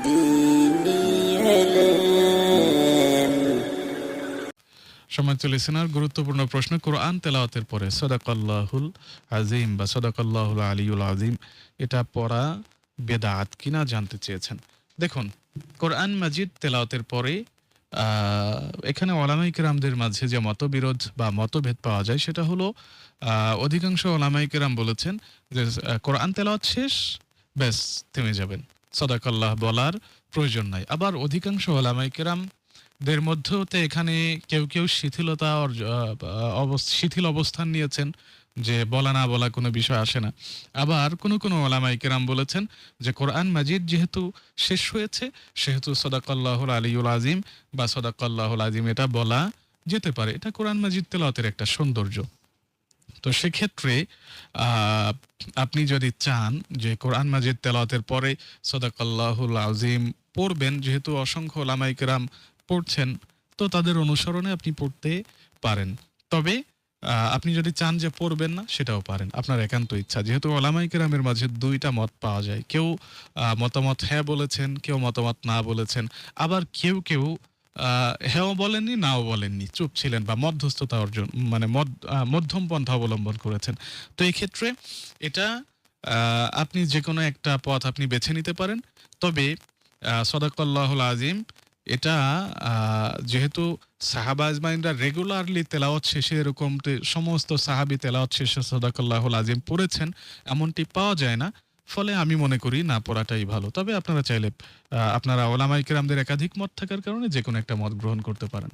ديني علم সম্মানিত লিসেনার, গুরুত্বপূর্ণ প্রশ্ন। কোরআন তেলাওয়াতের পরে সাদাকাল্লাহুল আজিম বা সাদাকাল্লাহুল আলিউল আজিম এটা পড়া বেদাত কিনা জানতে চেয়েছেন। দেখুন, কোরআন মাজিদ তেলাওয়াতের পরে এখানে ওলামাই কেরামদের মাঝে যে মতবিরোধ বা মতভেদ পাওয়া যায় সেটা হলো অধিকাংশ ওলামাই কেরাম বলেছেন যে কোরআন তেলাওয়াত শেষ, ব্যাস থেমে যাবেন, সাদাকাল্লাহ বলার প্রয়োজন নাই। আবার অধিকাংশ ওলামাই কেরাম দের মধ্যেও তো এখানে কেউ কেউ শিথিল অবস্থান নিয়েছেন যে বলা না বলা কোনো বিষয় আসে না। আবার কোনো কোনো ওলামায়ে কেরাম বলেছেন যে কোরআন মাজিদ যেহেতু শেষ হয়েছে সেহেতু সাদাকাল্লাহুল আলিয়ুল আজিম বা সাদাকাল্লাহুল আজিম এটা বলা যেতে পারে। এটা কোরআন মাজিদ তেলাওয়াতের একটা সৌন্দর্য। তো সেক্ষেত্রে আহ, আপনি যদি চান যে কোরআন মাজিদ তেলাওয়াতের পরে সাদাকাল্লাহুল আজিম পড়বেন, যেহেতু অসংখ্য ওলামায়ে কেরাম পড়ছেন, তো তাদের অনুসরণে আপনি পড়তে পারেন। তবে আপনি যদি চান যে পড়বেন না, সেটাও পারেন, আপনার একান্ত ইচ্ছা। যেহেতু ওলামায়ে কেরামের মাঝে দুইটা মত পাওয়া যায়, কেউ মতামত হ্যাঁ বলেছেন, কেউ মতামত না বলেছেন। আবার কেউ কেউ হ্যাঁও বলেননি, নাও বলেননি, চুপ ছিলেন বা মধ্যস্থতা অর্জন মানে মধ্যম পন্থা অবলম্বন করেছেন। তো এই ক্ষেত্রে এটা আপনি যে কোনো একটা পথ আপনি বেছে নিতে পারেন। তবে সদাকল্লাহুল আজিম এটা যেহেতু সাহাবা আজমাইনরা রেগুলারলি তেলাওয়াত শেষে এরকম সমস্ত সাহাবী তেলাওয়াত শেষে সদাকল্লাহুল আজিম পড়েছেন এমনটি পাওয়া যায় না। ফলে আমি মনে করি না পড়াটাই ভালো। তবে আপনারা চাইলে আপনারা ওলামায়ে কেরামদের একাধিক মত থাকার কারণে যেকোনো একটা মত গ্রহণ করতে পারেন।